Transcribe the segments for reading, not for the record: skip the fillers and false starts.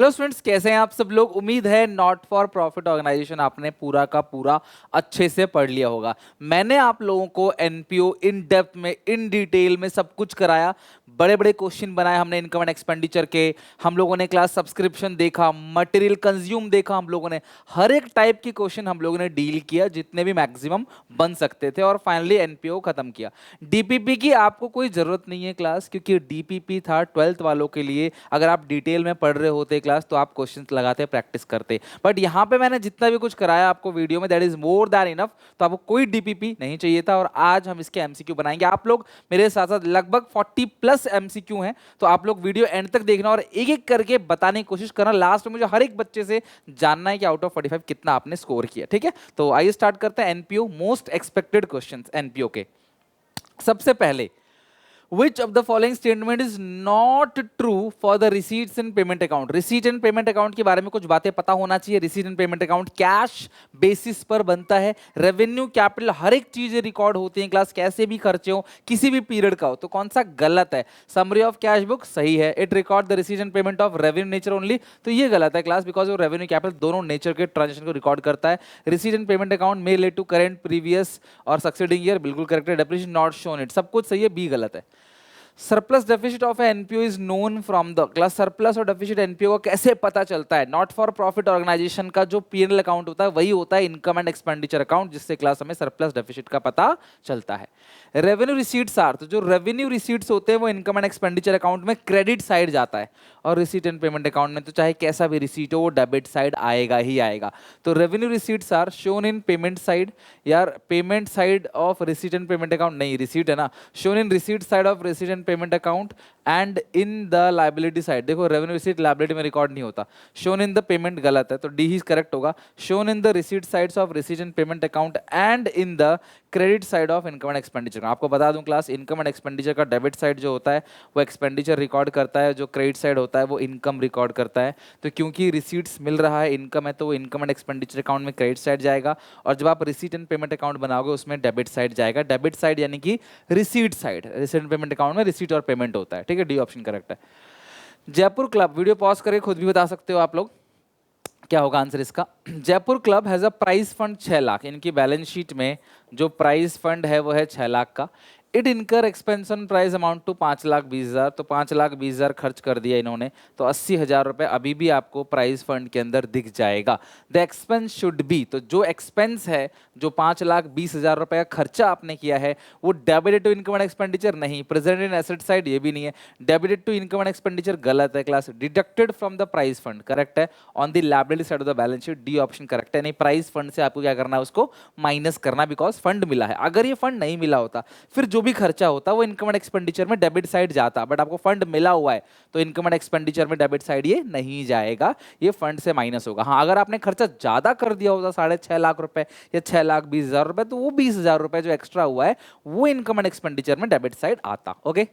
Hello students, कैसे हैं आप सब लोग। उम्मीद है नॉट फॉर प्रॉफिट ऑर्गेनाइजेशन आपने पूरा का पूरा अच्छे से पढ़ लिया होगा। मैंने आप लोगों को एनपीओ इन डेप्थ में, इन डिटेल में सब कुछ कराया। बड़े बड़े क्वेश्चन बनाए हमने इनकम एंड एक्सपेंडिचर के। हम लोगों ने क्लास सब्सक्रिप्शन देखा, मटेरियल कंज्यूम देखा, हम लोगों ने हर एक टाइप की क्वेश्चन हम लोगों ने डील किया, जितने भी मैक्सिमम बन सकते थे, और फाइनली एनपीओ खत्म किया। डीपीपी की आपको कोई जरूरत नहीं है क्लास, क्योंकि डीपीपी था 12th वालों के लिए। अगर आप डिटेल में पढ़ रहे होते क्लास तो आप क्वेश्चंस लगाते, प्रैक्टिस करते। बट यहाँ पे मैंने जितना भी कुछ कराया आपको वीडियो में, that is more than enough. तो आपको कोई डीपीपी नहीं चाहिए था, और आज हम इसके एमसीक्यू बनाएंगे। आप लोग मेरे साथ साथ लगभग 40 प्लस एमसीक्यू हैं, तो आप लोग वीडियो एंड तक देखना और एक एक करके बताने की कोशिश करना। लास्ट में मुझे हर एक बच्चे से जानना है कि आउट ऑफ 45 कितना आपने स्कोर किया। ठीक है, तो आइए स्टार्ट करते हैं NPO most expected questions NPO के। सबसे पहले, which of the following statement is not true for the receipts and payment account? receipt and payment account के बारे में कुछ बातें पता होना चाहिए। receipt and payment account cash basis पर बनता है। रेवेन्यू कैपिटल हर एक चीज रिकॉर्ड होती है क्लास, कैसे भी खर्चे हो, किसी भी पीरियड का हो। तो कौन सा गलत है? समरी ऑफ कैश बुक सही है। It record the receipt and payment of revenue nature only, तो ये गलत है क्लास, बिकॉज वो रेवेन्यू कैपिटल दोनों नेचर के ट्रांजेक्शन को रिकॉर्ड करता है। रिसीट एंड पेमेंट अकाउंट में रिलेट टू करेंट, प्रीवियस और सक्सीडिंग ईयर, बिल्कुल करेक्ट है। डेप्रिसिएशन नॉट शोन इट, सब कुछ सही है, बी गलत है। Surplus deficit of NPO is known from the class. Surplus और डेफिसिट एनपीओ का कैसे पता चलता है? नॉट फॉर प्रॉफिट ऑर्गेनाइजेशन का जो पीएनएल अकाउंट होता है वही होता है इनकम एंड एक्सपेंडिचर अकाउंट, जिससे क्लास हमें सरप्लस डेफिसिट का पता चलता है। रेवेन्यू रिसीट्स आर, तो जो रेवेन्यू रिसीट्स होते हैं वो इनकम एंड एक्सपेंडिचर अकाउंट में क्रेडिट साइड जाता है, और रिसीट एंड पेमेंट अकाउंट में तो चाहे कैसा भी रिसीट हो वो डेबिट साइड आएगा ही आएगा। तो revenue receipts are shown in payment side. यार payment side of receipt and payment account नहीं, रिसीट है ना, shown in receipt side of receipt and payment account and in the liability side. देखो revenue receipt liability में record नहीं होता। Shown in the payment गलत है, तो डी ही करेक्ट होगा। Shown in the receipt sides of receipt and payment account and in the credit side of income and expenditure. आपको बता दूं क्लास, इनकम एंड एक्सपेंडिचर का डेबिट साइड जो होता है वो एक्सपेंडिचर रिकॉर्ड करता है, जो क्रेडिट साइड होता है वो इनकम रिकॉर्ड करता है। तो क्योंकि रिसीट्स मिल रहा है, इनकम है, तो वो इनकम एंड एक्सपेंडिचर अकाउंट में क्रेडिट साइड जाएगा, और जब आप रिसीट एंड पेमेंट अकाउंट बनाओगे उसमें डेबिट साइड जाएगा। डेबिट साइड यानी कि receipt side, receipt and payment account में रिसीट और पेमेंट होता है। ठीक है, डी ऑप्शन करेक्ट है। जयपुर क्लब, वीडियो पॉज करके खुद भी बता सकते हो आप लोग क्या होगा आंसर इसका। Jaipur club has a prize fund 6 lakh. इनकी बैलेंस शीट में जो प्राइज फंड है वो है 6 लाख का। इट इनकर एक्सपेंशन प्राइस अमाउंट टू 5,20,000, तो 5,20,000 खर्च कर दिया इन्होंने, तो 80,000 रुपए अभी भी आपको प्राइस फंड के अंदर दिख जाएगा। द एक्सपेंस शुड बी, तो जो एक्सपेंस है, जो 5,20,000 रुपए का खर्चा आपने किया है वो debited to income and expenditure नहीं, प्रेजेंट इन एसेट साइड ये भी नहीं है। Debited to income and expenditure गलत है class. Deducted from the prize fund correct है। On the liability side of the balance sheet, D option correct है। नहीं, प्राइस फंड से आपको क्या करना है, उसको माइनस करना, बिकॉज फंड मिला है। अगर ये फंड नहीं मिला होता फिर जो भी खर्चा होता वो इनकम एंड एक्सपेंडिचर में डेबिट साइड जाता, बट आपको फंड मिला हुआ है तो इनकम एंड एक्सपेंडिचर में डेबिट साइड ये नहीं जाएगा, ये फंड से माइनस होगा। हाँ, अगर आपने खर्चा ज्यादा कर दिया होता 6.5 लाख रुपए या 6,20,000 रुपए, तो वो 20,000 रुपए जो एक्स्ट्रा हुआ है वो इनकम एंड एक्सपेंडिचर में डेबिट साइड आता। Okay,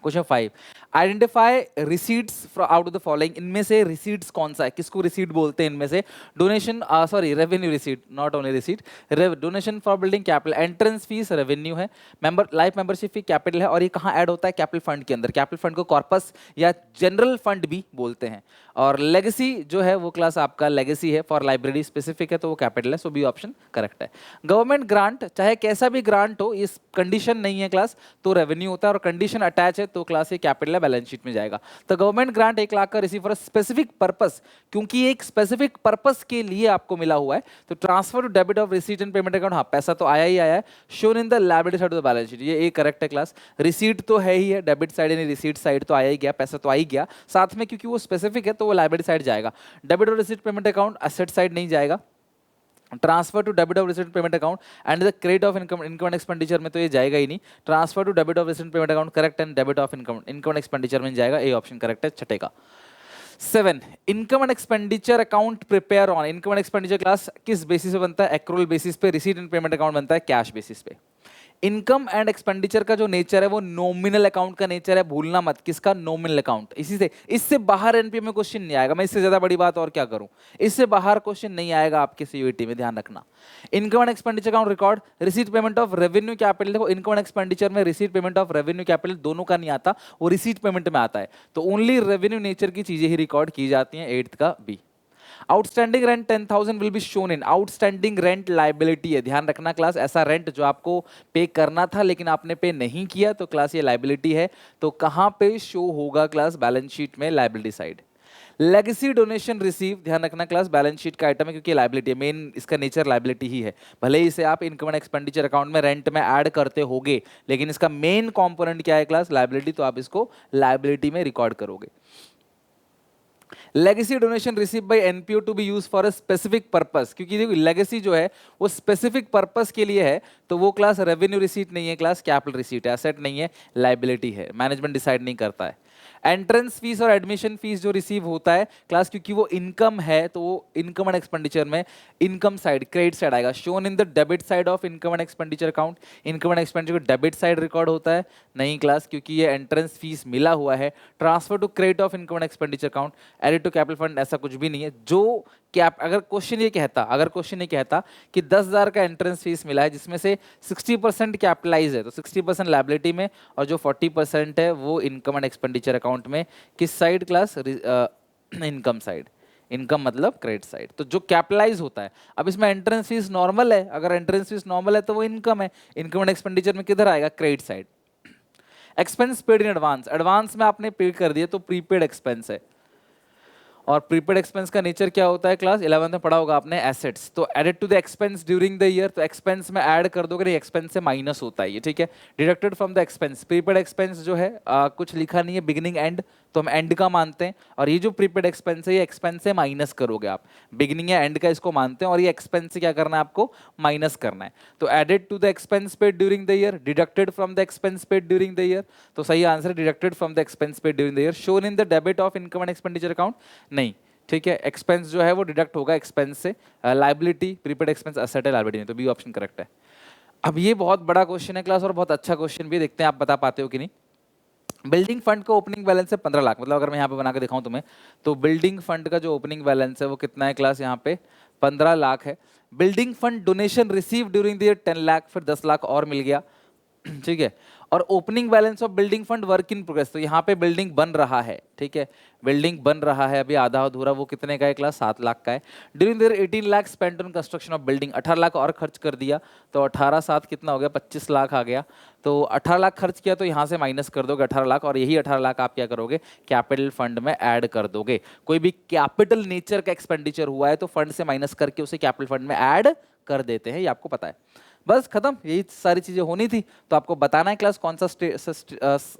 question 5, identify receipts out of the following. इनमें से रिसीट्स कौन सा है, किसको रिसीट बोलते हैं इनमें से? Donation, sorry revenue receipt, not only receipt. Donation for building capital, entrance fees revenue है, member life membership fee capital है, और ये कहाँ ऐड होता है? कैपिटल फंड के अंदर। कैपिटल फंड को कॉर्पस या जनरल फंड भी बोलते हैं। और लेगेसी जो है वो क्लास आपका लेगेसी है, फॉर लाइब्रेरी स्पेसिफिक है, तो वो कैपिटल है, सो बी ऑप्शन करेक्ट है। गवर्नमेंट ग्रांट, चाहे कैसा भी ग्रांट हो, इस कंडीशन नहीं है क्लास तो रेवेन्यू होता है, और कंडीशन अटैच है तो क्लास ये कैपिटल है, बैलेंस शीट में जाएगा। तो गवर्नमेंट ग्रांट 1 लाख का रिसीव फॉर स्पेसिफिक पर्पस, क्योंकि एक स्पेसिफिक पर्पस के लिए आपको मिला हुआ है, तो transfer to debit of receipt and payment account, हाँ पैसा तो आया ही आया है। Shown in the liability side of the balance sheet, ये करेक्ट है क्लास। रिसीट तो है ही है, डेबिट साइड यानी रिसीट साइड तो आया ही गया, पैसा तो आ ही गया साथ में, क्योंकि वो स्पेसिफिक है तो वो लायबिलिटी साइड जाएगा। डेबिट और receipt payment account asset side नहीं जाएगा। Transfer to debit of receipt payment account and the credit of income and expenditure में तो ये जाएगा ही नहीं। Transfer to debit of receipt payment account correct, and debit of income and expenditure में जाएगा, ए ऑप्शन करेक्ट है, छठे का। 7, income and expenditure account prepare on. Income and expenditure class किस बेसिस पे बनता है? एक्रूअल बेसिस पे। रिसीट एंड पेमेंट अकाउंट बनता है कैश बेसिस पे। इनकम एंड एक्सपेंडिचर का जो नेचर है वो नॉमिनल अकाउंट का नेचर है, भूलना मत, किसका? Nominal account. इसी से इससे बाहर एनपीए में क्वेश्चन नहीं आएगा, मैं इससे ज्यादा बड़ी बात और क्या करूं, इससे बाहर क्वेश्चन नहीं आएगा आपके सीयूईटी में, ध्यान रखना। Income and expenditure account record, receipt payment of revenue capital, देखो इनकम एंड एक्सपेंडिचर में receipt payment of revenue capital दोनों का नहीं आता, वो रिसीट पेमेंट में आता है, तो ओनली रेवेन्यू नेचर की चीजें ही रिकॉर्ड की जाती हैं, 8th का B. Outstanding rent 10,000 will be shown in, outstanding rent liability है, ध्यान रखना क्लास, ऐसा रेंट जो आपको पे करना था लेकिन आपने पे नहीं किया तो क्लास ये लाइबिलिटी है, तो कहां पे शो होगा क्लास? बैलेंस शीट में, liability side. Legacy donation receive, ध्यान रखना क्लास, बैलेंस शीट का आइटम है क्योंकि लाइबिलिटी है, मेन इसका नेचर लाइबिलिटी ही है, भले ही इसे आप इनकम एंड एक्सपेंडिचर अकाउंट में रेंट में ऐड करते होगे लेकिन इसका मेन कंपोनेंट क्या है क्लास? लाइबिलिटी, तो आप इसको लाइबिलिटी में रिकॉर्ड करोगे। Legacy donation receive by NPO to be use for a specific purpose, क्योंकि देखो लेगेसी जो है वो स्पेसिफिक पर्पस के लिए है, तो वो क्लास रेवेन्यू रिसीट नहीं है क्लास, कैपिटल रिसीट है, एसेट नहीं है, लाइबिलिटी है, मैनेजमेंट डिसाइड नहीं करता है। एंट्रेंस फीस और एडमिशन फीस जो रिसीव होता है क्लास, क्योंकि वो इनकम है तो वो इनकम एंड एक्सपेंडिचर में इनकम साइड, क्रेडिट साइड आएगा, shown in the debit side of income and expenditure account, income and expenditure को डेबिट साइड रिकॉर्ड होता है, नहीं क्लास, क्योंकि ये एंट्रेंस फीस मिला हुआ है। Transfer to credit of income and expenditure account, added to capital fund, ऐसा कुछ भी नहीं है। जो कैप, अगर क्वेश्चन ये कहता कि 10,000 का एंट्रेंस फीस मिला है जिसमें से 60% कैपिटलाइज है तो 60% लाइबिलिटी में और जो 40% है वो इनकम एंड एक्सपेंडिचर अकाउंट में, किस side class? Income side, income मतलब क्रेडिट साइड, तो जो कैपिटलाइज होता है। अब इसमें एंट्रेंस फीस नॉर्मल है, अगर एंट्रेंस फीस नॉर्मल है तो वो इनकम है, इनकम एंड एक्सपेंडिचर में किधर आएगा? Credit side. Expense paid in advance, advance में आपने पेड कर दिया तो प्रीपेड एक्सपेंस है, और प्रीपेड एक्सपेंस का नेचर क्या होता है क्लास? 11th में पढ़ा होगा आपने, एसेट्स। तो added to the expense during the year, तो एक्सपेंस में ऐड कर दोगे, नहीं एक्सपेंस से माइनस होता है ये, ठीक है। Deducted from the expense, prepaid expense जो है कुछ लिखा नहीं है बिगिनिंग एंड, तो हम एंड का मानते हैं, और ये जो प्रीपेड एक्सपेंस है ये एक्सपेंस से माइनस करोगे आप, बिगिनिंग या एंड का इसको मानते हैं, और ये एक्सपेंस से क्या करना है आपको? माइनस करना है। तो added to the expense paid during the year, deducted from the expense paid during the year, तो सही आंसर है deducted from the expense paid during the year. Shown in the debit of income and expenditure account, नहीं, ठीक है, expense जो है वो deduct होगा एक्सपेंस से, लाइबिलिटी प्रीपेड एक्सपेंस एसेट है, लाइबिलिटी नहीं, तो बी ऑप्शन करेक्ट है। अब ये बहुत बड़ा क्वेश्चन है क्लास और बहुत अच्छा क्वेश्चन भी, देखते हैं आप बता पाते हो कि नहीं। बिल्डिंग फंड का ओपनिंग बैलेंस है 15 लाख, मतलब अगर मैं यहाँ पे बना के दिखाऊं तुम्हें, तो बिल्डिंग फंड का जो ओपनिंग बैलेंस है वो कितना है क्लास? यहाँ पे 15 लाख है। Building fund donation receive during the year 10 lakh, फिर 10 लाख और मिल गया, ठीक है। और opening balance of building fund work in progress, तो यहाँ पे बिल्डिंग बन रहा है, ठीक है, बिल्डिंग बन रहा है अभी आधा अधूरा, वो कितने का है क्लास? 7 लाख का है। During their 18 lakh spent on construction of building, 18 lakh और खर्च कर दिया, तो 18 7 कितना हो गया? 25 लाख आ गया। तो 18 लाख खर्च किया तो यहाँ से माइनस कर दोगे 18 लाख, और यही 18 लाख आप क्या करोगे? कैपिटल फंड में ऐड कर दोगे। कोई भी कैपिटल नेचर का एक्सपेंडिचर हुआ है तो फंड से माइनस करके उसे कैपिटल फंड में ऐड कर देते हैं, ये आपको पता है। बस खत्म, यही सारी चीजें होनी थी, तो आपको बताना है क्लास कौन सा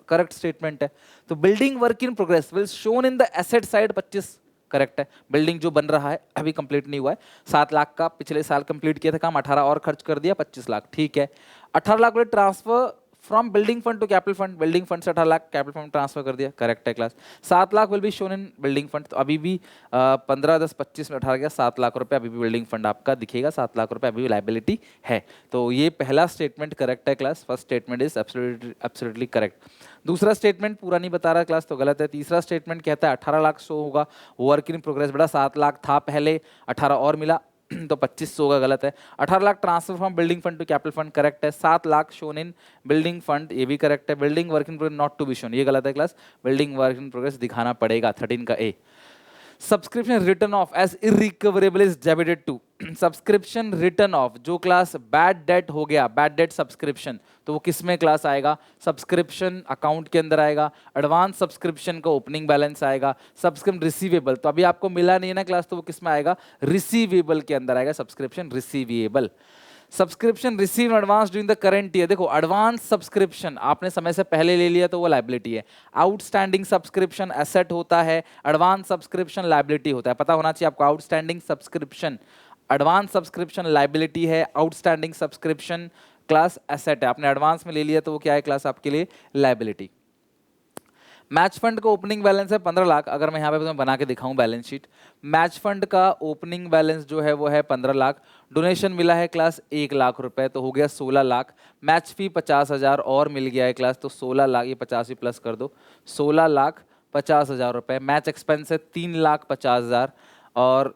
करेक्ट स्टेटमेंट है। तो building work in progress will shown in the asset side, 25 correct है, बिल्डिंग जो बन रहा है अभी कंप्लीट नहीं हुआ है। 7 लाख का पिछले साल कंप्लीट किया था काम, 18 और खर्च कर दिया, 25 लाख, ठीक है। 18 लाख वाले transfer from building fund to capital fund, building fund से 18 लाख कैपिटल फंड ट्रांसफर कर दिया, करेक्ट है class. 7 lakh will be shown in building fund, तो अभी भी 15 10 25 में 18 गया, 7 लाख रुपए अभी भी बिल्डिंग फंड आपका दिखेगा, 7 लाख रुपए अभी भी लाइबिलिटी है। तो ये पहला स्टेटमेंट करेक्ट है class, first statement is absolutely correct. दूसरा स्टेटमेंट पूरा नहीं बता रहा क्लास, तो गलत है। तीसरा स्टेटमेंट कहता है 18 लाख शो होगा, वर्क इन प्रोग्रेस, बेटा 7 लाख था पहले, 18 और मिला तो 25 होगा, गलत है। 18 lakh transfer from building fund to capital fund, correct है। 7 lakh shown in building fund, ये भी करेक्ट है। Building work in progress not to be shown, ये गलत है class, building work in progress दिखाना पड़ेगा, 13 का A. Subscription return off as irrecoverable is debited to, subscription return off जो क्लास बैड डेट हो गया, बैड डेट सब्सक्रिप्शन, तो वो किस में क्लास आएगा? सब्सक्रिप्शन अकाउंट के अंदर आएगा। एडवांस सब्सक्रिप्शन का ओपनिंग बैलेंस आएगा। सब्सक्रिप्शन रिसीवेबल, तो अभी आपको मिला नहीं है ना क्लास, तो वो किस में आएगा? रिसीवेबल के अंदर आएगा, subscription receivable. Subscription receive advance during the current year, देखो एडवांस सब्सक्रिप्शन आपने समय से पहले ले लिया तो वो लाइबिलिटी है। आउटस्टैंडिंग सब्सक्रिप्शन एसेट होता है, एडवांस सब्सक्रिप्शन लाइबिलिटी होता है, पता होना चाहिए आपको। Outstanding subscription advance subscription liability है, आउटस्टैंडिंग सब्सक्रिप्शन क्लास एसेट है। आपने एडवांस में ले लिया तो वो क्या है क्लास आपके लिए? लाइबिलिटी। मैच फंड का ओपनिंग बैलेंस है 15 लाख। अगर मैं यहाँ पे तुम्हें बना के दिखाऊं बैलेंस शीट, मैच फंड का ओपनिंग बैलेंस जो है वो है 15 लाख। डोनेशन मिला है क्लास 1 लाख रुपए, तो हो गया 16 लाख। मैच फी 50,000 और मिल गया है क्लास, तो 16 लाख, ये 50 ही प्लस कर दो, 16,50,000 रुपए। मैच एक्सपेंस है 3,50,000 और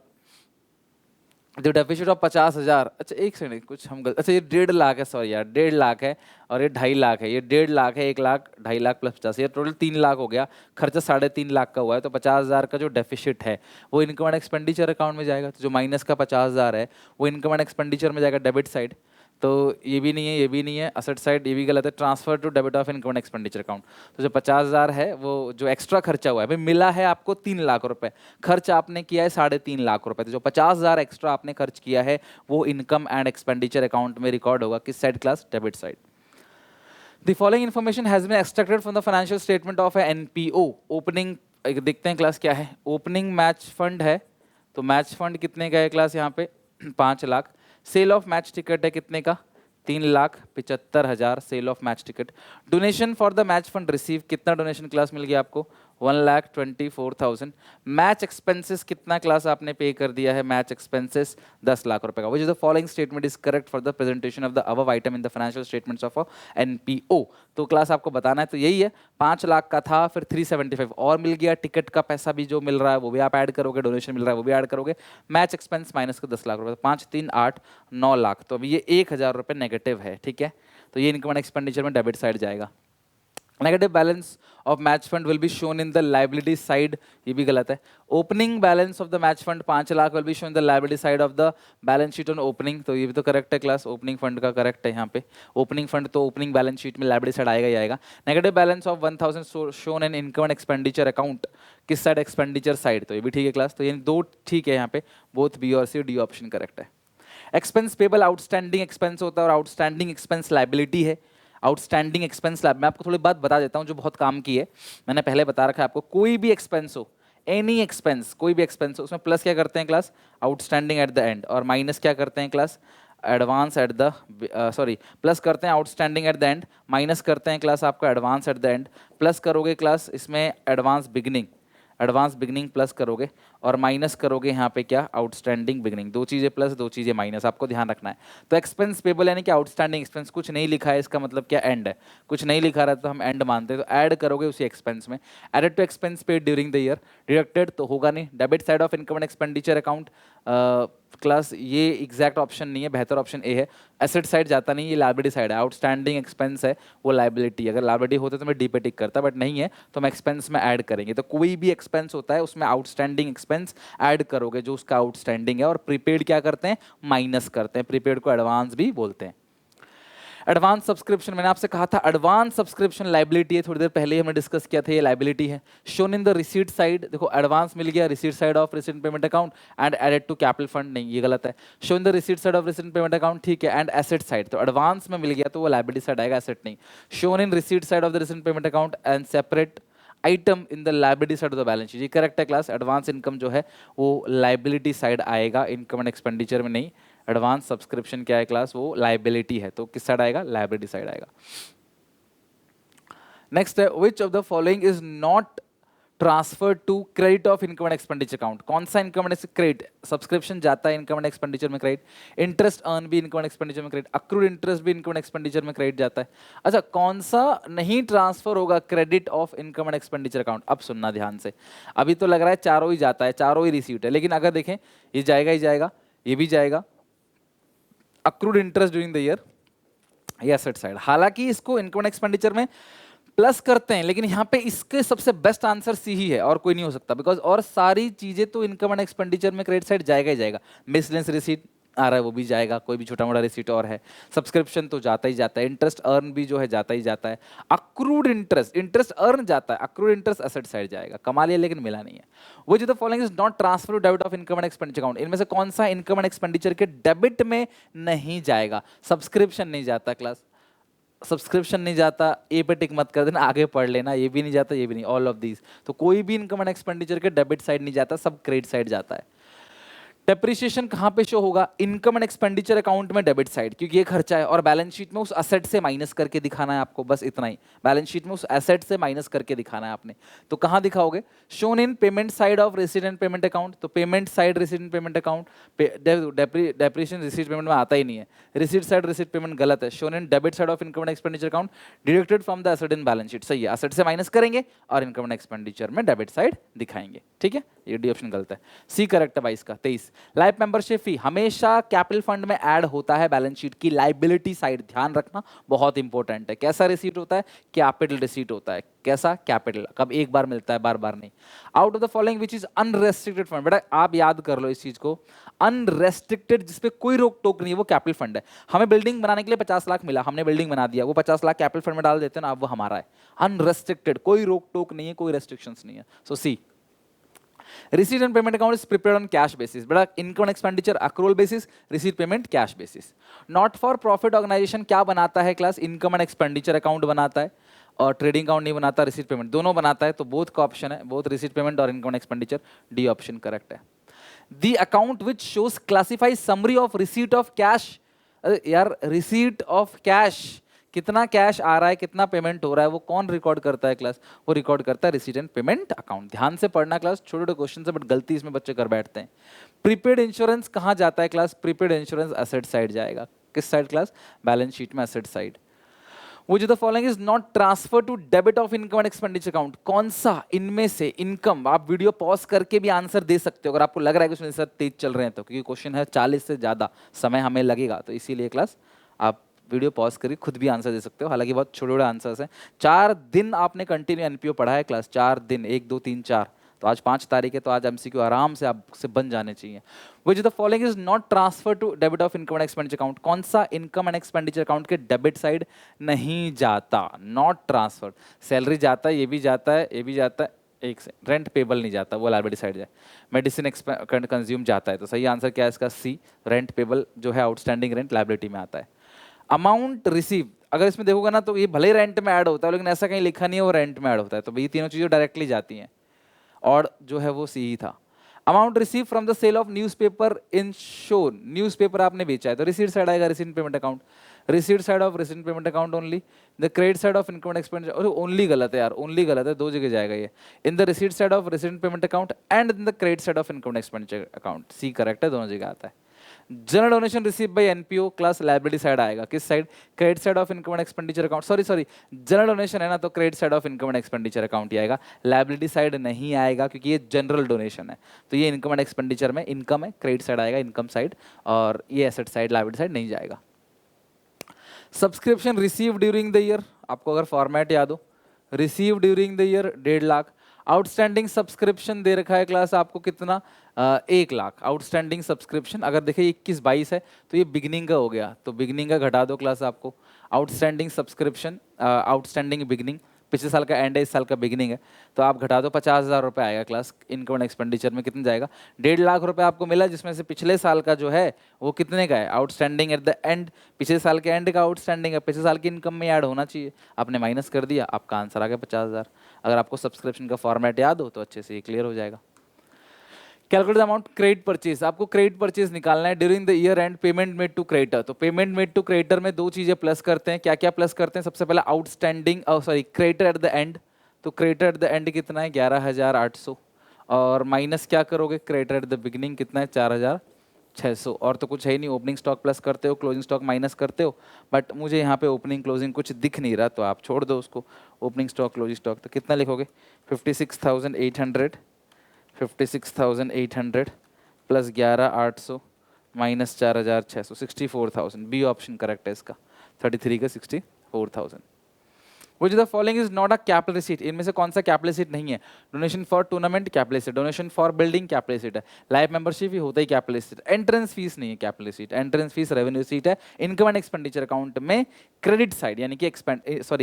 जो डेफिसिट ऑफ 50,000, अच्छा एक सेकंड, कुछ हम अच्छा ये 1.5 लाख है, सॉरी यार 1.5 लाख है और ये 2.5 लाख है, ये 1.5 लाख है, 1 लाख 2.5 लाख प्लस 50, ये टोटल 3 लाख हो गया। खर्चा 3.5 लाख का हुआ है, तो 50,000 का जो डेफिसिट है वो इनकम एंड एक्सपेंडिचर अकाउंट में जाएगा। तो जो माइनस का 50,000 है वो इनकम एंड एक्सपेंडिचर में जाएगा, डेबिट साइड। तो ये भी नहीं है, ये भी नहीं है, असेट साइड ये भी गलत है, transfer to debit of income and expenditure account. तो जो 50,000 है वो जो एक्स्ट्रा खर्चा हुआ है, भाई मिला है आपको 3 लाख रुपए, खर्च आपने किया है 3.5 लाख रुपए, तो जो 50,000 एक्स्ट्रा आपने खर्च किया है वो इनकम एंड एक्सपेंडिचर अकाउंट में रिकॉर्ड होगा, किस side class, debit side. The following information has been extracted from the financial statement of a NPO. Opening देखते हैं क्लास क्या है, ओपनिंग मैच फंड है, तो मैच फंड कितने का है क्लास यहाँ पे 5 lakh. Sale of match ticket है कितने का, 3,75,000 sale of match ticket. Donation for the match fund receive, कितना डोनेशन क्लास मिल गया आपको, 1,24,000। मैच एक्सपेंसेस कितना क्लास आपने पे कर दिया है, मैच एक्सपेंसेस 10 लाख रुपए का। Which is the following statement is correct for the presentation of the above item in the financial statements of NPO. तो क्लास आपको बताना है, तो यही है 5 लाख का था, फिर 375 और मिल गया, टिकट का पैसा भी जो मिल रहा है वो भी आप ऐड करोगे, डोनेशन मिल रहा है वो भी ऐड करोगे, मैच एक्सपेंस माइनस का 10 लाख रुपए, 5 3 8 9 लाख। तो अभी ये 1,000 रुपए नेगेटिव है, ठीक है, तो ये इनकम एंड एक्सपेंडिचर में डेबिट साइड जाएगा। Negative balance of match fund will be shown in the liability side, ये भी गलत है। Opening balance of the match fund 5 lakh will be shown in the liability side of the balance sheet on opening, तो ये भी तो correct है class, opening fund का करेक्ट है यहाँ पे। ओपनिंग फंड तो ओपनिंग बैलेंस शीट में लाइबिलिटी साइड आएगा ही आएगा। Negative balance of 1,000 shown in income and expenditure account, किस साइड, एक्सपेंडिचर साइड, तो ये भी ठीक है क्लास। तो ये दो ठीक है यहाँ पे, बोथ बी और सी, डी ऑप्शन करेक्ट है। एक्सपेंस पेबल आउटस्टैंडिंग एक्सपेंस होता है और आउटस्टैंडिंग एक्सपेंस लाइबिलिटी है। आउटस्टैंडिंग एक्सपेंस मैं आपको थोड़ी बात बता देता हूँ जो बहुत काम की है, मैंने पहले बता रखा है आपको। कोई भी एक्सपेंस हो, एनी एक्सपेंस, कोई भी एक्सपेंस हो, उसमें प्लस क्या करते हैं class, outstanding at the end, और माइनस क्या करते हैं class, advance at the, sorry plus करते हैं outstanding at the end, minus करते हैं क्लास आपका advance at the end, plus करोगे क्लास इसमें advance beginning, advance beginning plus करोगे, और माइनस करोगे यहाँ पे क्या, आउटस्टैंडिंग बिगनिंग। दो चीज़ें प्लस, दो चीज़ें माइनस, आपको ध्यान रखना है। तो एक्सपेंस पेबल यानी कि आउटस्टैंडिंग एक्सपेंस, कुछ नहीं लिखा है इसका मतलब क्या, एंड है, कुछ नहीं लिखा रहा तो हम एंड मानते हैं, तो ऐड करोगे उसी एक्सपेंस में। Added to expense paid during the year, deducted तो होगा नहीं। Debit side of income and expenditure account class, ये एग्जैक्ट ऑप्शन नहीं है, बेहतर ऑप्शन ए है। एसेट साइड जाता नहीं, ये लाइबिलिटी साइड है। आउटस्टैंडिंग एक्सपेंस है वो लाइबिलिटी, अगर लाइबिलिटी होते तो मैं डी पे टिक करता, बट नहीं है तो हम एक्सपेंस में ऐड करेंगे। तो कोई भी एक्सपेंस होता है उसमें आउटस्टैंडिंग एक्सपेंस ऐड करोगे जो उसका आउटस्टैंडिंग है, और प्रीपेड क्या करते हैं, माइनस करते हैं, प्रीपेड को एडवांस भी बोलते हैं। एडवांस सब्सक्रिप्शन, मैंने आपसे कहा था एडवांस सब्सक्रिप्शन लाइबिलिटी है, थोड़ी देर पहले ही हमने डिस्कस किया था, ये लाइबिलिटी है। Shown in the receipt side, देखो एडवांस मिल गया, receipt side of receipt payment account and added to capital fund, नहीं ये गलत है। Show in the receipt side of receipt payment account, ठीक है, एंड एसेट साइड, तो एडवांस में मिल गया तो वो लाइबिलिटी साइड आएगा, एसेट नहीं। Shown in receipt side of the receipt payment account and separate item in the liability side of the balance sheet, ये करेक्ट है क्लास। एडवांस इनकम जो है वो लाइबिलिटी साइड आएगा, इनकम एंड एक्सपेंडिचर में नहीं। एडवांस सब्सक्रिप्शन क्या है क्लास, वो लाइबिलिटी है, तो किस साइड आएगा, लाइबिलिटी साइड आएगा। नेक्स्ट है, which of the following is not transfer to credit of income and expenditure account, कौन सा इनकम एंड क्रेडिट, सब्सक्रिप्शन जाता है इनकम एंड एक्सपेंडिचर में क्रेडिट, इंटरेस्ट अर्न भी इनकम एंड एक्सपेंडिचर में क्रेडिट, अक्रूड इंटरेस्ट भी income and expenditure में credit जाता है। अच्छा, कौन सा नहीं ट्रांसफर होगा credit of income and expenditure account, अब सुनना ध्यान से। अभी तो लग रहा है चारों ही जाता है, चारों ही रिसीट है, लेकिन अगर देखें ये जाएगा ही जाएगा, ये भी जाएगा, accrued interest during the year, ये एसेट साइड। हालांकि इसको इनकम एंड एक्सपेंडिचर में प्लस करते हैं, लेकिन यहाँ पे इसके सबसे बेस्ट आंसर सी ही है और कोई नहीं हो सकता, बिकॉज और सारी चीजें तो इनकम एंड एक्सपेंडिचर में क्रेडिट साइड जाएगा ही जाएगा। मिसलेंस रिसीट आ रहा है वो भी जाएगा, कोई भी छोटा मोटा रिसीट और है, सब्सक्रिप्शन तो जाता ही जाता है, इंटरेस्ट अर्न भी जो है जाता ही जाता है, अक्रूड इंटरेस्ट, इंटरेस्ट अर्न जाता है, अक्रूड इंटरेस्ट एसेट साइड जाएगा, कमा लिया लेकिन मिला नहीं है। वो जो following is not transfer to debit of income and expenditure account, इनमें से कौन सा इनकम एंड एक्सपेंडिचर के डेबिट में नहीं जाएगा, सब्सक्रिप्शन नहीं जाता क्लास, सब्सक्रिप्शन नहीं जाता, ए पे टिक मत कर देना, आगे पढ़ लेना, ये भी नहीं जाता, ये भी नहीं, ऑल ऑफ दीज। तो कोई भी इनकम एंड एक्सपेंडिचर के डेबिट साइड नहीं जाता, सब क्रेडिट साइड जाता है। डेप्रिसिएशन कहाँ पे शो होगा? इनकम एंड एक्सपेंडिचर अकाउंट में डेबिट साइड, क्योंकि ये खर्चा है और बैलेंस शीट में उस एसेट से माइनस करके दिखाना है आपको, बस इतना ही। बैलेंस शीट में उस एसेट से माइनस करके दिखाना है आपने। तो कहाँ दिखाओगे? Shown in payment side of receipt and payment account. तो payment side receipt and payment account, depreciation receipt payment में आता ही नहीं है। रिसीट साइड रिसीट पेमेंट गलत है। Shown in debit side of income and expenditure account deducted from the asset in balance sheet. सही है, asset से माइनस करेंगे और इनकम एंड एक्सपेंडिचर में डेबिट साइड दिखाएंगे। ठीक है, ये डी ऑप्शन गलत है। सी करेक्ट है 22 का। 23 लाइफ मेंबरशिप फी हमेशा कैपिटल फंड में ऐड होता है बैलेंस शीट की लाइबिलिटी साइड, ध्यान रखना बहुत इंपॉर्टेंट है। कैसा रिसीट होता है? कैपिटल रिसीट होता है। कैसा? कैपिटल। कब? एक बार मिलता है, बार बार नहीं। Out of the following which is unrestricted fund, बेटा आप याद कर लो इस चीज को, अनरेस्ट्रिक्टेड जिसपे कोई रोक टोक नहीं है वो कैपिटल फंड है। हमें बिल्डिंग बनाने के लिए 50 लाख मिला, हमने बिल्डिंग बना दिया, वो 50 लाख कैपिटल फंड में डाल देते हैं ना, अब वो हमारा है। अनरेस्ट्रिक्टेड, कोई रोक टोक नहीं है, कोई रेस्ट्रिक्शंस नहीं है। सो सी receipt and payment account is prepared on cash basis, बेटा income and expenditure accrual basis, receipt payment cash basis। not for profit organization क्या बनाता है class? income and expenditure account बनाता है और ट्रेडिंग अकाउंट नहीं बनाता, रिसीट पेमेंट दोनों बनाता है। तो बोथ का ऑप्शन है, बोथ रिसीट पेमेंट और income expenditure, D option correct है। The account which shows classify summary of receipt of cash, यार रिसीट ऑफ कैश, कितना कैश आ रहा है, कितना पेमेंट हो रहा है, वो कौन रिकॉर्ड करता है क्लास? वो रिकॉर्ड करता है रिसीट एंड पेमेंट अकाउंट। ध्यान से पढ़ना क्लास, छोटे छोटे क्वेश्चन से, बट गलती इसमें बच्चे कर बैठते हैं। प्रीपेड इंश्योरेंस कहाँ जाता है class? Prepaid insurance asset side जाएगा। किस साइड क्लास? बैलेंस शीट में asset side. Which of the following is not transfer to debit of income and expenditure account? कौन सा इनमें से इनकम? आप वीडियो पॉज करके भी आंसर दे सकते हो अगर आपको लग रहा है कि उसमें सर तेज चल रहे हैं तो, क्योंकि क्वेश्चन है 40 से ज़्यादा समय हमें लगेगा, तो इसीलिए क्लास आप वीडियो पॉज करके खुद भी आंसर दे सकते हो। हालांकि बहुत छोटे छोटे आंसर्स हैं। 4 दिन आपने कंटिन्यू एनपीओ पढ़ा है क्लास, 4 दिन, 1 2 3 4, तो आज 5 तारीख है, तो आज एमसीक्यू आराम से आपसे बन जाने चाहिए। Which of the following is not transfer to debit of income and expenditure account? कौन सा इनकम एंड एक्सपेंडिचर अकाउंट के डेबिट साइड नहीं जाता? Not transfer. सैलरी जाता है, ये भी जाता है, ये भी जाता है, एक से रेंट पेबल नहीं जाता, वो लायबिलिटी साइड जाए। मेडिसिन कंज्यूम जाता है, तो सही आंसर क्या है इसका? सी, रेंट पेबल जो है आउटस्टैंडिंग रेंट लायबिलिटी में आता है। अमाउंट रिसीव, अगर इसमें देखोगे ना तो ये भले रेंट में ऐड होता है, लेकिन ऐसा कहीं लिखा नहीं है वो रेंट में ऐड होता है, तो ये तीनों चीज़ें डायरेक्टली जाती हैं, और जो है वो सी ही था। Amount receive from the sale of newspaper in shown, newspaper आपने बेचा है तो रिसीट साइड आएगा, receipt payment account. Receipt side of receipt payment account only. The credit side of income and expenditure, और ओनली गलत है यार, ओनली गलत है, 2 जगह जाएगा ये। In the receipt side of receipt payment account and in the credit side of income and expenditure account, C correct है, दोनों जगह आता है। General donation receive by NPO class liability side आएगा। किस साइड? Credit side of income and expenditure account. Sorry general donation है ना, तो credit side of income and expenditure account ही आएगा, लायबिलिटी साइड नहीं आएगा, क्योंकि ये जनरल डोनेशन है। तो ये इनकम एंड एक्सपेंडिचर में इनकम है, क्रेडिट साइड आएगा इनकम साइड, और ये एसेट साइड लायबिलिटी साइड नहीं जाएगा। Subscription receive during the year, आपको अगर फॉर्मेट याद हो, receive during the year 1.5 lakh. Outstanding subscription दे रखा है क्लास आपको कितना? 1 लाख आउटस्टैंडिंग सब्सक्रिप्शन। अगर देखिए 21-22 है तो ये बिगनिंग का हो गया, तो बिगनिंग का घटा दो क्लास आपको। आउटस्टैंडिंग सब्सक्रिप्शन, आउटस्टैंडिंग बिगनिंग, पिछले साल का एंड है, इस साल का बिगनिंग है, तो आप घटा दो, 50,000 रुपये आएगा क्लास। इनकम एंड एक्सपेंडिचर में कितना जाएगा? 1.5 लाख रुपये आपको मिला, जिसमें से पिछले साल का जो है वो कितने का है? आउटस्टैंडिंग एट द एंड, पिछले साल के एंड का आउटस्टैंडिंग है, पिछले साल की इनकम में ऐड होना चाहिए, आपने माइनस कर दिया, आपका आंसर आ गया 50,000। अगर आपको सब्सक्रिप्शन का फॉर्मेट याद हो तो अच्छे से ये क्लियर हो जाएगा। Calculate the amount credit purchase, आपको क्रेडिट परचेज निकालना है during the year and payment made to creditor. तो पेमेंट मेड टू क्रेडिटर में 2 चीजें प्लस करते हैं, क्या क्या प्लस करते हैं? सबसे पहले outstanding, creditor at the end, तो क्रेडिटर एट द एंड कितना है? 11,800, और माइनस क्या करोगे? क्रेडिटर एट द बिगिनिंग कितना है? 4,600, और तो कुछ है ही नहीं। ओपनिंग स्टॉक प्लस करते हो, क्लोजिंग स्टॉक माइनस करते हो, बट मुझे यहाँ पे ओपनिंग क्लोजिंग कुछ दिख नहीं रहा, तो आप छोड़ दो उसको। ओपनिंग स्टॉक क्लोजिंग स्टॉक तो कितना लिखोगे? 56,800 plus 11,800 minus 4,600, 64,000। B option correct है इसका, 33 का 64,000। Which of the following is not a capital receipt? इनमें से कौन सा कैपिटल रिसीट नहीं है? Donation for tournament capital receipt, donation for building capital receipt है, लाइफ मेंबरशिप ही होता ही कैपिटल रिसीट, एंट्रेंस फीस नहीं है capital receipt, entrance fees revenue receipt है। इनकम एंड एक्सपेंडिचर अकाउंट में क्रेडिट साइड यानी कि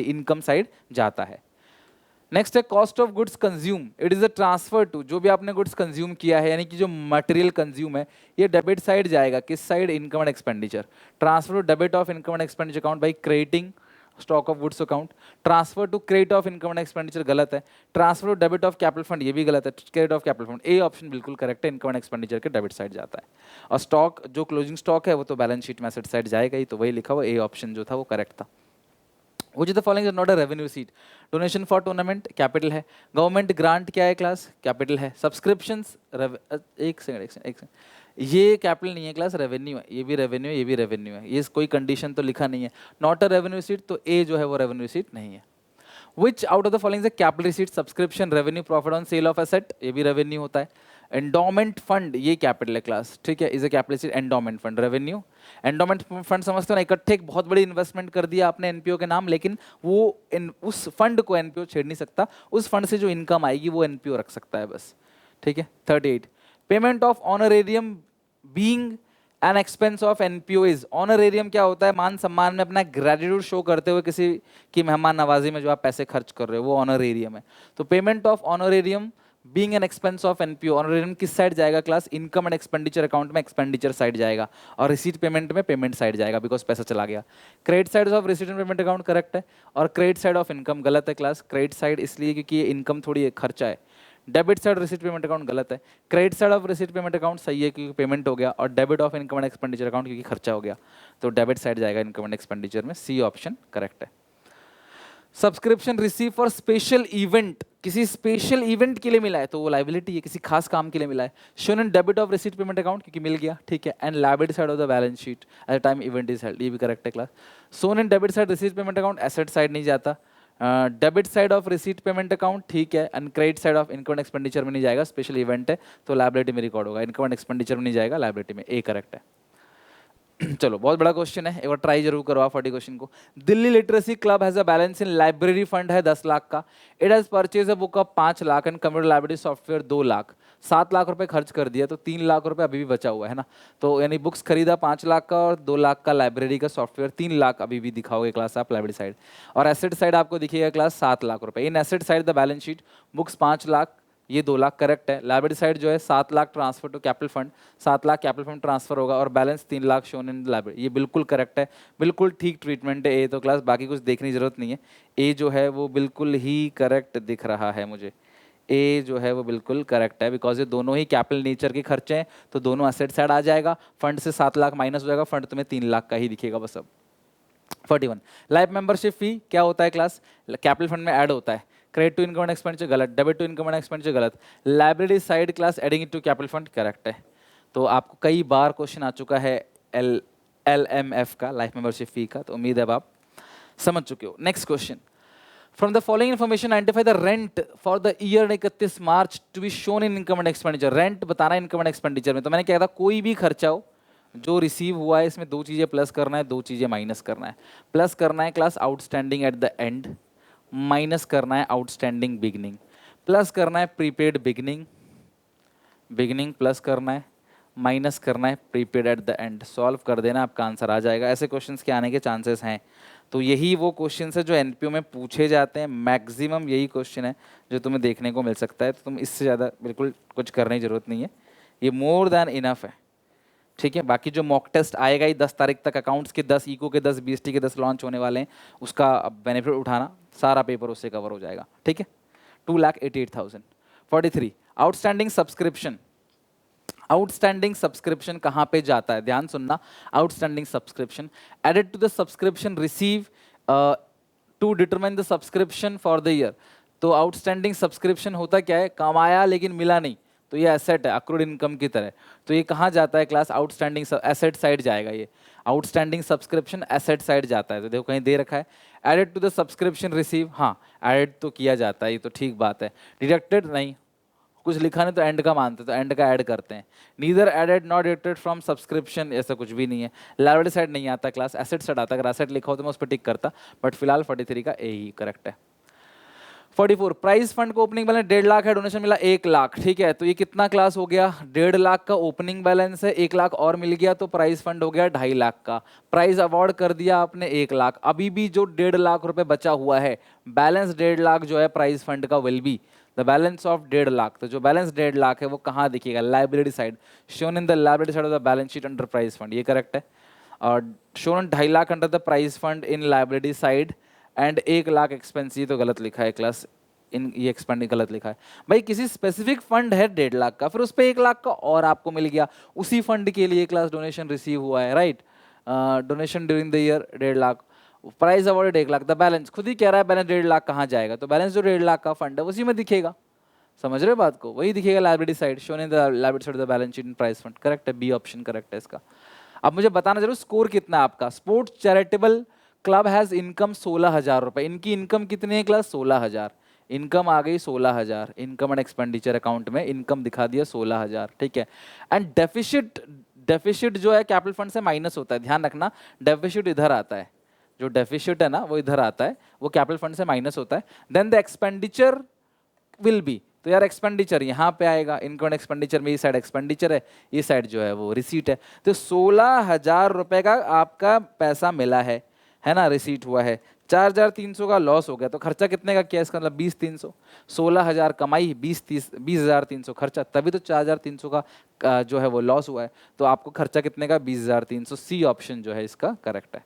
इनकम साइड जाता है। नेक्स्ट है cost of goods consume, it is a transfer to, जो भी आपने गुड्स कंज्यूम किया है यानी कि जो मटेरियल कंज्यूम है ये डेबिट साइड जाएगा। किस side? Income and expenditure. Transfer to debit of income and expenditure account by crediting stock of goods account. Transfer to credit of income and expenditure गलत है। Transfer to debit of capital fund ये भी गलत है। Credit of capital fund A option बिल्कुल correct है, income and expenditure के debit side जाता है। और स्टॉक जो क्लोजिंग स्टॉक है वो तो बैलेंस शीट में एसेट साइड जाएगा ही, तो वही लिखा हुआ ए ऑप्शन जो था वो करेक्ट था। Which of the following is not a revenue receipt? Donation for tournament capital है। गवर्नमेंट ग्रांट क्या है क्लास? कैपिटल है। सब्सक्रिप्शंस एक सेकंड ये कैपिटल नहीं है क्लास, रेवेन्यू है। ये भी रेवेन्यू है, ये भी रेवेन्यू है। ये कोई कंडीशन तो लिखा नहीं है। नॉट अ रेवेन्यू रिसीट, तो ए जो है वो रेवेन्यू रिसीट नहीं है। विच out of the following is a capital receipt? Subscription, revenue, profit on sale of asset, ये भी रेवेन्यू होता है। एंडोमेंट फंड ये कैपिटल है क्लास, ठीक है, is a capital receipt. Endowment fund revenue. Endowment fund समझते हो ना, इकट्ठे एक बहुत बड़ी इन्वेस्टमेंट कर दिया आपने एनपीओ के नाम, लेकिन वो उस फंड को एनपीओ छेड़ नहीं सकता। उस फंड से जो इनकम आएगी वो एनपीओ रख सकता है बस, ठीक है। 38 payment of honorarium being an expense of NPO is. Honorarium क्या होता है? मान सम्मान में अपना ग्रेटिट्यूड शो करते हुए किसी की मेहमान नवाजी में जो आप पैसे खर्च कर रहे हो वो ऑनरेरियम है। तो payment of honorarium being an expense of NPO, honorarium किस साइड जाएगा class? Income and expenditure account में एक्सपेंडिचर साइड जाएगा, और रिसीट पेमेंट में पेमेंट साइड जाएगा बिकॉज पैसा चला गया। Credit side of receipt and payment account correct है, और क्रेडिट साइड ऑफ इनकम गलत है क्लास। क्रेडिट साइड इसलिए क्योंकि ये इनकम थोड़ी खर्चा है। Debit side receipt payment account गलत है। Credit side of receipt payment account सही है क्योंकि पेमेंट हो गया, और debit of income and expenditure account क्योंकि खर्चा हो गया, तो डेबिट साइड जाएगा इनकम एंड एक्सपेंडिचर में। सी ऑप्शन करेक्ट है। Subscription receive for special event, किसी स्पेशल इवेंट के लिए मिला है तो वो लाइबिलिटी है, किसी खास काम के लिए मिला है। Shown in debit of receipt payment account क्योंकि मिल गया, ठीक है। And liability side of the balance sheet at time event is held, ये भी करेक्ट है class. Shown in debit side receipt payment account asset side नहीं जाता। Debit side of receipt payment account ठीक है, and credit side of income and expenditure में नहीं जाएगा, स्पेशल इवेंट है तो लाइबिलिटी में रिकॉर्ड होगा। इनकम एंड एक्सपेंडिचर में नहीं जाएगा, लाइबिलिटी में। ए करेक्ट है। चलो बहुत बड़ा क्वेश्चन है, एक बार ट्राई जरूर करो आप 40 क्वेश्चन को। Delhi literacy club has a balance in library fund है 10 लाख का। It has purchase a book of 5 lakh and computer library software 2 lakh. 7 lakh रुपए खर्च कर दिया तो 3 लाख रुपए अभी भी बचा हुआ है ना। तो यानी बुक्स खरीदा 5 लाख का और 2 लाख का लाइब्रेरी का सॉफ्टवेयर, 3 लाख अभी भी दिखाओगे क्लास आप लाइब्रेरी साइड। और एसेट साइड आपको दिखेगा क्लास 7 लाख रुपए। In asset side the balance sheet books 5 lakh, ये 2 लाख करेक्ट है। लाइब्रेरी साइड जो है 7 lakh transfer to capital fund, 7 lakh capital fund transfer होगा और balance 3 lakh shown in library, ये बिल्कुल करेक्ट है। बिल्कुल ठीक ट्रीटमेंट है ए तो क्लास, बाकी कुछ देखने की जरूरत नहीं है। ए जो है वो बिल्कुल ही करेक्ट दिख रहा है मुझे। ए जो है वो बिल्कुल करेक्ट है बिकॉज ये दोनों ही कैपिटल नेचर के खर्चे हैं, तो दोनों एसेट साइड आ जाएगा। फंड से 7 लाख माइनस हो जाएगा, फंड तुम्हें 3 लाख का ही दिखेगा बस। अब 41 लाइफ मेंबरशिप फी क्या होता है क्लास? कैपिटल फंड में ऐड होता है। Credit to income and expenditure गलत, debit to income and expenditure गलत। Library side class adding it to capital fund correct है। तो आपको कई बार क्वेश्चन आ चुका है LMF का, लाइफ मेंबरशिप फी का, तो उम्मीद है अब आप समझ चुके हो। Next question, from the following information identify the rent for the year 31 March two be shown in income and expenditure. Rent बताना इनकम एंड एक्सपेंडिचर में, तो मैंने क्या था, कोई भी खर्चा हो जो रिसीव हुआ है इसमें 2 चीजें प्लस करना है, 2 चीजें माइनस करना है। प्लस करना है class outstanding at the end, minus करना है आउटस्टैंडिंग बिगनिंग। प्लस करना है प्रीपेड बिगनिंग, बिगनिंग प्लस करना है, माइनस करना है prepaid at the end. Solve कर देना, आपका आंसर आ जाएगा। ऐसे क्वेश्चंस के आने के चांसेस हैं। तो यही वो क्वेश्चन है जो एनपीओ में पूछे जाते हैं, मैक्सिमम यही क्वेश्चन है जो तुम्हें देखने को मिल सकता है। तो तुम इससे ज़्यादा बिल्कुल कुछ करने की जरूरत नहीं है, ये मोर देन इनफ है, ठीक है। बाकी जो मॉक टेस्ट आएगा ही 10 तारीख तक, अकाउंट्स के 10, इको के 10, बीएसटी के 10 लॉन्च होने वाले हैं, उसका बेनिफिट उठाना, सारा पेपर उससे कवर हो जाएगा, ठीक है। 2,88,000। 43 आउटस्टैंडिंग सब्सक्रिप्शन। आउटस्टैंडिंग सब्सक्रिप्शन कहाँ पे जाता है? ध्यान सुनना। Outstanding subscription added to the subscription receive to determine the subscription for the year. तो आउटस्टैंडिंग सब्सक्रिप्शन होता क्या है? कमाया लेकिन मिला नहीं, तो ये एसेट है, अक्रूड इनकम की तरह। तो ये कहाँ जाता है क्लास? आउटस्टैंडिंग एसेट साइड जाएगा। ये आउटस्टैंडिंग सब्सक्रिप्शन एसेट साइड जाता है। तो देखो कहीं दे रखा है added to the subscription receive, हाँ एडेड तो किया जाता है, ये तो ठीक बात है। डिडक्टेड नहीं, कुछ लिखा नहीं तो एंड का मानते, तो एंड का ऐड करते हैं। Neither added not deducted from subscription, ऐसा कुछ भी नहीं है। लाइबिलिटी साइड नहीं आता क्लास, एसेट साइड आता। अगर एसेट लिखा हो तो मैं उस पर टिक करता, बट फिलहाल 43 का ए ही करेक्ट है। 44 प्राइज फंड को ओपनिंग बैलेंस 1.5 लाख है, डोनेशन मिला 1 लाख, ठीक है। तो ये कितना क्लास हो गया? 1.5 लाख का ओपनिंग बैलेंस है, 1 लाख और मिल गया तो प्राइज फंड हो गया 2.5 लाख का। प्राइज अवार्ड कर दिया आपने 1 लाख, अभी भी जो 1.5 लाख रुपए बचा हुआ है, बैलेंस 1.5 लाख जो है प्राइज फंड का will be the balance of 1.5 lakh. तो जो बैलेंस 1.5 लाख है वो कहाँ दिखेगा? Library side, shown in the library side of the balance sheet under prize fund, ये करेक्ट है। और shown 2.5 lakh under the prize fund in library side and 1 lakh expense, ये तो गलत लिखा है क्लास, इन ये एक्सपेंड गलत लिखा है भाई। किसी स्पेसिफिक फंड है 1.5 लाख का, फिर उस पर 1 लाख का और आपको मिल गया, उसी फंड के लिए क्लास डोनेशन रिसीव हुआ है, right. Donation during the year 1.5 lakh, prize award 1 lakh, the balance खुद ही कह रहा है बैलेंस 1.5 लाख कहाँ जाएगा, तो बैलेंस जो 1.5 लाख का फंड है उसी में दिखेगा, समझ रहे हो बात को, वही दिखेगा liability side, shown in the liability side the balance sheet in price fund, correct है, बी ऑप्शन करेक्ट है इसका। अब मुझे बताना जरूर स्कोर कितना है आपका। Sports charitable club has income 16,000 रुपए, इनकी इनकम कितनी है क्लास 16,000, इनकम आ गई 16,000, इनकम एंड एक्सपेंडिचर अकाउंट में इनकम दिखा दिया 16,000, ठीक है। एंड डेफिसिट, डेफिसिट जो है कैपिटल फंड से माइनस होता है, ध्यान रखना, डेफिसिट इधर आता है, जो डेफिसिट है ना वो इधर आता है, वो कैपिटल फंड से माइनस होता है। Then the expenditure will be, तो यार एक्सपेंडिचर यहाँ पे आएगा, इनकम एक्सपेंडिचर में ये साइड एक्सपेंडिचर है, ये साइड जो है वो रिसीट है। तो 16,000 रुपए का आपका पैसा मिला है ना, रिसीट हुआ है। 4,300 का लॉस हो गया, तो खर्चा कितने का किया इसका मतलब 20,300, 16,000 कमाई, 20,300 खर्चा, तभी तो 4,300 का जो है वो लॉस हुआ है। तो आपको खर्चा कितने का 20,300, सी ऑप्शन जो है इसका करेक्ट है।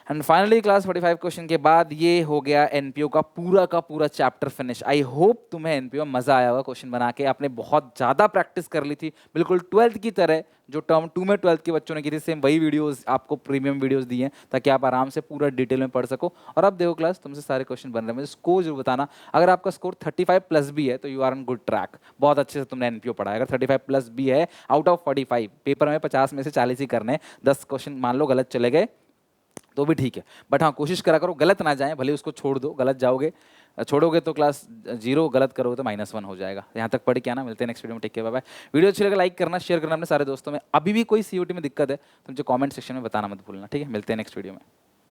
एंड फाइनली क्लास 45 क्वेश्चन के बाद ये हो गया एनपीओ का पूरा चैप्टर फिनिश। आई होप तुम्हें एनपीओ मजा आया होगा क्वेश्चन बना के, आपने बहुत ज़्यादा प्रैक्टिस कर ली थी, बिल्कुल 12th की तरह, जो टर्म 2 में 12th के बच्चों ने की थी सेम वही वीडियोस आपको प्रीमियम वीडियोस दी हैं, ताकि आप आराम से पूरा डिटेल में पढ़ सको। और अब देखो क्लास तुमसे सारे क्वेश्चन बन रहे हैं, मुझे स्कोर जरूर बताना, अगर आपका स्कोर 35+ भी है तो you are on good track, बहुत अच्छे से तुमने एनपीओ पढ़ा है। अगर 35+ भी है आउट ऑफ 45, पेपर में 50 में से 40 ही करने, 10 क्वेश्चन मान लो गलत चले गए तो भी ठीक है, बट हाँ कोशिश करा करो गलत ना जाए, भले उसको छोड़ दो, गलत जाओगे छोड़ोगे तो क्लास 0, गलत करोगे तो -1 हो जाएगा। यहाँ तक पढ़ के आना, मिलते हैं नेक्स्ट वीडियो में, take care, bye bye. Video अच्छी लगे लाइक करना, शेयर करना अपने सारे दोस्तों में। अभी भी कोई सीयूटी में दिक्कत है तो मुझे कमेंट सेक्शन में बताना मत भूलना, ठीक है, मिलते हैं नेक्स्ट वीडियो में।